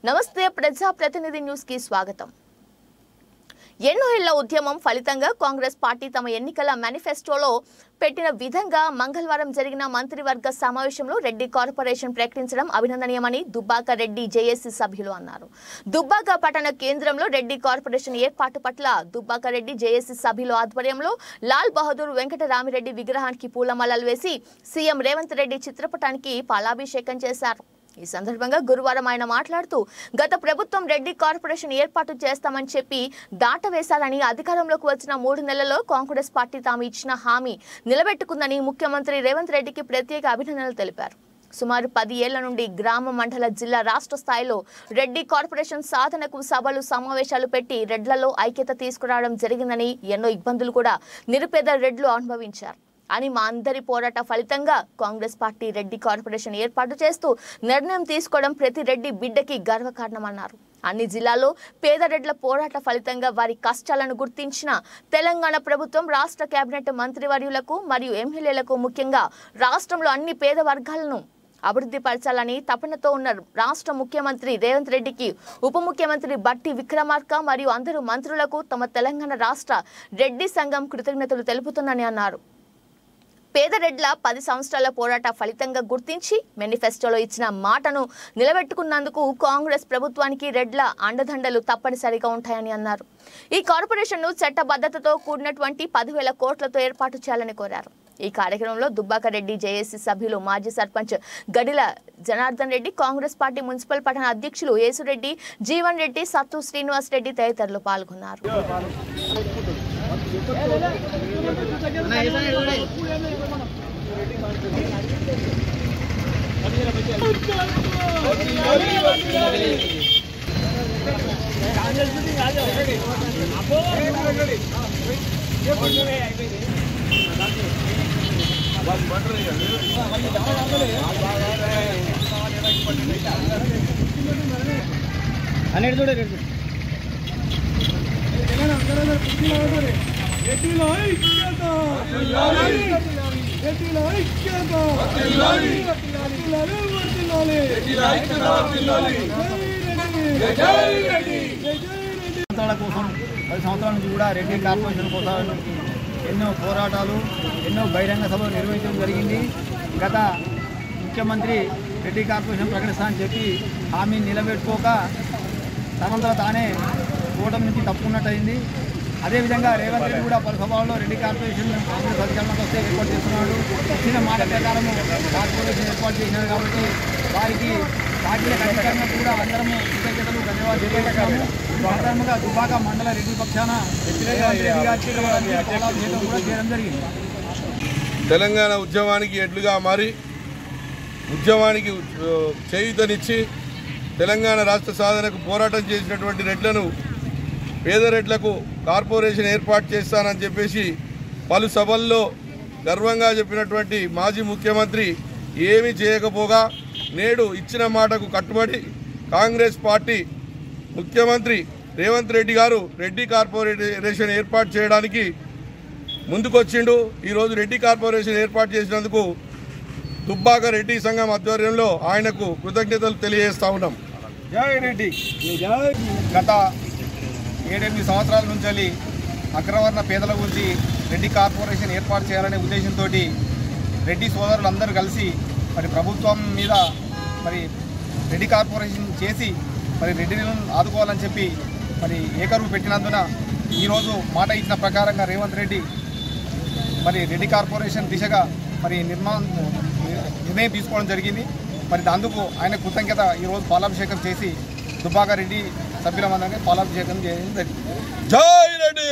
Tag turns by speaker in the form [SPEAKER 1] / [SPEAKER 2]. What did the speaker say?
[SPEAKER 1] నమస్తే ప్రజాప్రతినిధి న్యూస్ కి స్వాగతం. ఎన్నో ఏళ్ల ఉద్యమం ఫలితంగా కాంగ్రెస్ పార్టీ తమ ఎన్నికల మేనిఫెస్టోలో పెట్టిన విధంగా మంగళవారం జరిగిన మంత్రివర్గ సమావేశంలో రెడ్డి కార్పొరేషన్ ప్రకటించడం అభినందనీయమని దుబ్బాక రెడ్డి జేఏసీ సభ్యులు అన్నారు. దుబ్బాక పట్టణ కేంద్రంలో రెడ్డి కార్పొరేషన్ ఏర్పాటు పట్ల దుబ్బాక రెడ్డి జేఏసీ సభ్యుల ఆధ్వర్యంలో లాల్ బహదూర్ వెంకటరామిరెడ్డి విగ్రహానికి పూలమాలలు వేసి సీఎం రేవంత్ రెడ్డి చిత్రపటానికి పాలాభిషేకం చేశారు. ఈ సందర్భంగా గురువారం ఆయన మాట్లాడుతూ గత ప్రభుత్వం రెడ్డి కార్పొరేషన్ ఏర్పాటు చేస్తామని చెప్పి దాటవేశారని, అధికారంలోకి వచ్చిన 3 నెలల్లో కాంగ్రెస్ పార్టీ తాము ఇచ్చిన హామీ నిలబెట్టుకుందని ముఖ్యమంత్రి రేవంత్ రెడ్డికి ప్రత్యేక అభినందనలు తెలిపారు. సుమారు 10 ఏళ్ల నుండి గ్రామ, మండల, జిల్లా, రాష్ట్ర స్థాయిలో రెడ్డి కార్పొరేషన్ సాధనకు సభలు, సమావేశాలు పెట్టి రెడ్లలో ఐక్యత తీసుకురావడం జరిగిందని, ఎన్నో ఇబ్బందులు కూడా నిరుపేద రెడ్లు అనుభవించారు అని, మా అందరి పోరాట ఫలితంగా కాంగ్రెస్ పార్టీ రెడ్డి కార్పొరేషన్ ఏర్పాటు చేస్తూ నిర్ణయం తీసుకోవడం ప్రతి రెడ్డి బిడ్డకి గర్వకారణమన్నారు. అన్ని జిల్లాల్లో పేద రెడ్ల పోరాట ఫలితంగా వారి కష్టాలను గుర్తించిన తెలంగాణ ప్రభుత్వం రాష్ట్ర కేబినెట్ మంత్రివర్యులకు మరియు ఎమ్మెల్యేలకు ముఖ్యంగా రాష్ట్రంలో అన్ని పేద వర్గాలను అభివృద్ధి పరచాలని తపనతో ఉన్న రాష్ట్ర ముఖ్యమంత్రి రేవంత్ రెడ్డికి, ఉప ముఖ్యమంత్రి బట్టి విక్రమార్క మరియు అందరూ మంత్రులకు తమ తెలంగాణ రాష్ట్ర రెడ్డి సంఘం కృతజ్ఞతలు తెలుపుతుందని అన్నారు. పేద రెడ్ల 10 సంవత్సరాల పోరాట ఫలితంగా గుర్తించి మేనిఫెస్టోలో ఇచ్చిన మాటను నిలబెట్టుకున్నందుకు కాంగ్రెస్ ప్రభుత్వానికి రెడ్ల అండదండలు తప్పనిసరిగా ఉంటాయని అన్నారు. ఈ కార్పొరేషన్ను చట్టబద్ధతతో కూడినటువంటి 10,000 కోట్లతో ఏర్పాటు చేయాలని కోరారు. ఈ కార్యక్రమంలో దుబ్బాక రెడ్డి జేఏసీ సభ్యులు, మాజీ సర్పంచ్ గడిల జనార్దన్ రెడ్డి, కాంగ్రెస్ పార్టీ మున్సిపల్ పట్టణ అధ్యక్షులు యేసురెడ్డి, జీవన్ రెడ్డి, సత్తు శ్రీనివాస్ రెడ్డి తదితరులు పాల్గొన్నారు.
[SPEAKER 2] అనేది చూడండి. కోసం 10 సంవత్సరాల నుంచి కూడా రెడ్డి కార్పొరేషన్ కోసం ఎన్నో పోరాటాలు, ఎన్నో బహిరంగ సభలు నిర్వహించడం జరిగింది. గత ముఖ్యమంత్రి రెడ్డి కార్పొరేషన్ ప్రకటిస్తానని చెప్పి హామీని నిలబెట్టుకోక తనంతలో తానే కూటమి నుంచి తప్పుకున్నట్టయింది. అదేవిధంగా రేవంత్ రెడ్డి కూడా పలు సభల్లో రెడ్డి కార్పొరేషన్ కాంగ్రెస్ అధికారంలోకి వస్తే ఏర్పాటు చేస్తున్నాడు. ఇచ్చిన మాట ప్రకారం కార్పొరేషన్ ఏర్పాటు చేసినారు కాబట్టి వారికి పార్టీల అధికారంగా కూడా అందరము కృతజ్ఞతలు, ధన్యవాదాలు తెలియజేస్తాము. సాధారణంగా దుబ్బాక మండల రెడ్డి పక్షాన రేవంత్ రెడ్డి గారి కూడా చేయడం జరిగింది.
[SPEAKER 3] తెలంగాణ ఉద్యమానికి ఎడ్లుగా మారి ఉద్యమానికి చేయూతనిచ్చి తెలంగాణ రాష్ట్ర సాధనకు పోరాటం చేసినటువంటి రెడ్లను, పేద రెడ్లకు కార్పొరేషన్ ఏర్పాటు చేస్తానని చెప్పేసి పలు సభల్లో గర్వంగా చెప్పినటువంటి మాజీ ముఖ్యమంత్రి ఏమీ చేయకపోగా నేడు ఇచ్చిన మాటకు కట్టుబడి కాంగ్రెస్ పార్టీ ముఖ్యమంత్రి రేవంత్ రెడ్డి గారు రెడ్డి కార్పొరేషన్ ఏర్పాటు చేయడానికి ముందుకొచ్చిండు. ఈరోజు రెడ్డి కార్పొరేషన్ ఏర్పాటు చేసినందుకు దుబ్బాక రెడ్డి సంఘం ఆధ్వర్యంలో ఆయనకు కృతజ్ఞతలు తెలియజేస్తా ఉన్నాం.
[SPEAKER 2] జై రెడ్డి. గత 7-8 సంవత్సరాల నుంచి అగ్రవర్ణ పేదల గురించి రెడ్డి కార్పొరేషన్ ఏర్పాటు చేయాలనే ఉద్దేశంతో రెడ్డి సోదరులందరూ కలిసి మరి ప్రభుత్వం మీద మరి రెడ్డి కార్పొరేషన్ చేసి మరి రెడ్డిలను ఆదుకోవాలని చెప్పి మరి ఏకరువు పెట్టినందున ఈరోజు మాట ఇచ్చిన ప్రకారంగా రేవంత్ రెడ్డి మరి రెడ్డి కార్పొరేషన్ దిశగా మరి నిర్ణయం తీసుకోవడం జరిగింది. మరి అందుకు ఆయన కృతజ్ఞత ఈరోజు పాలాభిషేకం చేసి దుబ్బాక రెడ్డి సభ్యుల మందరికి పాలాభిషేకం చేయడం జరిగింది.
[SPEAKER 3] జై రెడ్డి.